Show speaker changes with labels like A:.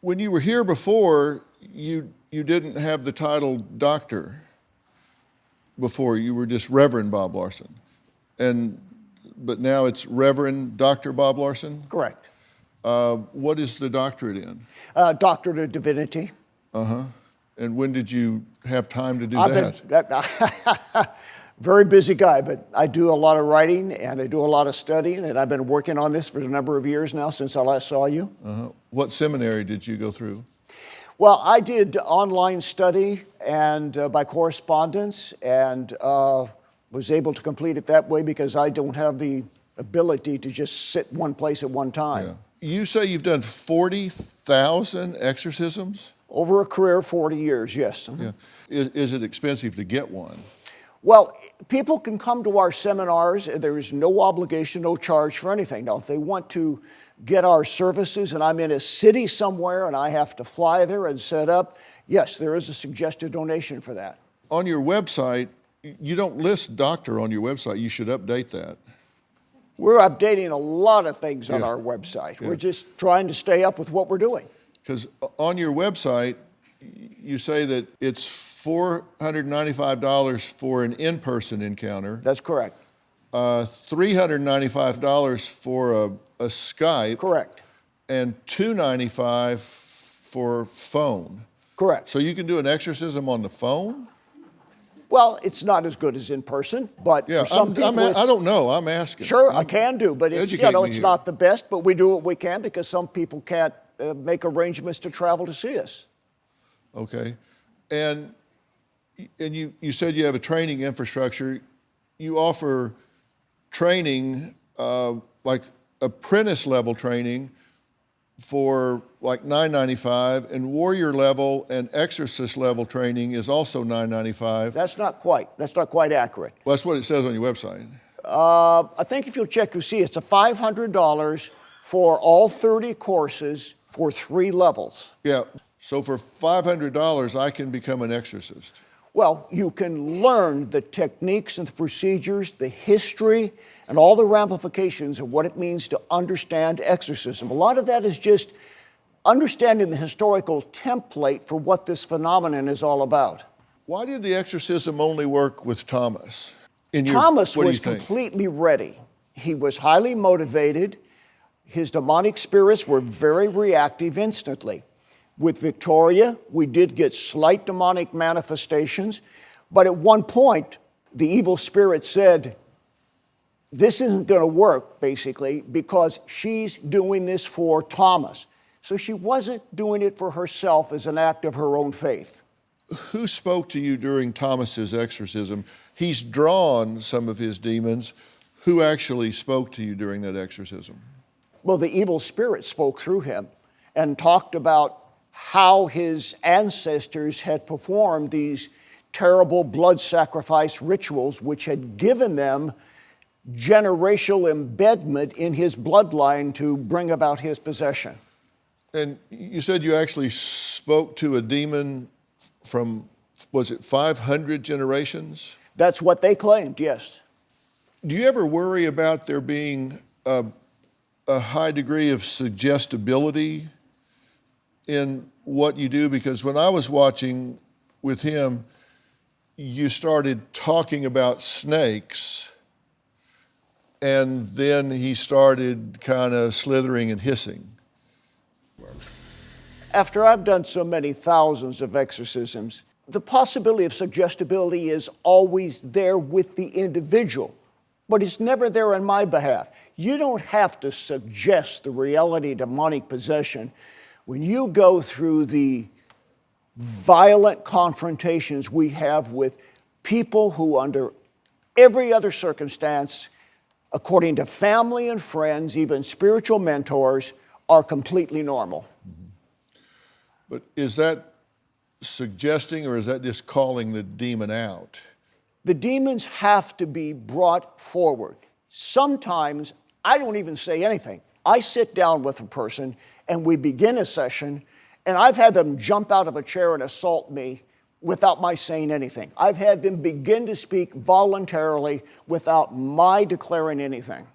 A: When you were here before, you didn't have the title doctor before. You were just Reverend Bob Larson. But now it's Reverend Dr. Bob Larson?
B: Correct.
A: What is the doctorate in?
B: Doctorate of Divinity.
A: Uh-huh. And when did you have time to do that?
B: Very busy guy, but I do a lot of writing and I do a lot of studying, and I've been working on this for a number of years now since I last saw you.
A: Uh-huh. What seminary did you go through?
B: Well, I did online study and by correspondence, and was able to complete it that way because I don't have the ability to just sit one place at one time.
A: Yeah. You say you've done 40,000 exorcisms?
B: Over a career of 40 years, yes.
A: Yeah. Is it expensive to get one?
B: Well, people can come to our seminars. There is no obligation, no charge for anything. Now, if they want to get our services and I'm in a city somewhere and I have to fly there and set up, yes, there is a suggested donation for that.
A: On your website, you don't list doctor on your website. You should update that.
B: We're updating a lot of things on our website.
A: Yeah.
B: We're just trying to stay up with what we're doing.
A: Because on your website, you say that it's $495 for an in-person encounter.
B: That's correct.
A: $395 for a Skype.
B: Correct.
A: And $295 for phone.
B: Correct.
A: So you can do an exorcism on the phone?
B: Well, it's not as good as in person, but
A: Yeah,
B: for some people,
A: I don't know. I'm asking.
B: Sure, I can do, but it's,
A: Educate me
B: it's
A: here.
B: not the best, but we do what we can because some people can't make arrangements to travel to see us.
A: Okay. And you said you have a training infrastructure. You offer training, like apprentice level training for like $9.95, and warrior level and exorcist level training is also $9.95.
B: That's not quite accurate.
A: Well, that's what it says on your website.
B: I think if you'll check, you'll see it's a $500 for all 30 courses for 3 levels.
A: Yeah. So for $500, I can become an exorcist.
B: Well, you can learn the techniques and the procedures, the history, and all the ramifications of what it means to understand exorcism. A lot of that is just understanding the historical template for what this phenomenon is all about.
A: Why did the exorcism only work with Thomas?
B: Thomas was completely ready. He was highly motivated. His demonic spirits were very reactive instantly. With Victoria, we did get slight demonic manifestations, but at one point, the evil spirit said, this isn't going to work, basically, because she's doing this for Thomas. So she wasn't doing it for herself as an act of her own faith.
A: Who spoke to you during Thomas's exorcism? He's drawn some of his demons. Who actually spoke to you during that exorcism?
B: Well, the evil spirit spoke through him and talked about how his ancestors had performed these terrible blood sacrifice rituals, which had given them generational embedment in his bloodline to bring about his possession.
A: And you said you actually spoke to a demon from, was it 500 generations?
B: That's what they claimed, yes.
A: Do you ever worry about there being a high degree of suggestibility in what you do? Because when I was watching with him, you started talking about snakes, and then he started kind of slithering and hissing.
B: After I've done so many thousands of exorcisms, the possibility of suggestibility is always there with the individual, but it's never there on my behalf. You don't have to suggest the reality of demonic possession. When you go through the violent confrontations we have with people who, under every other circumstance, according to family and friends, even spiritual mentors, are completely normal.
A: Mm-hmm. But is that suggesting, or is that just calling the demon out?
B: The demons have to be brought forward. Sometimes I don't even say anything. I sit down with a person and we begin a session, and I've had them jump out of a chair and assault me without my saying anything. I've had them begin to speak voluntarily without my declaring anything.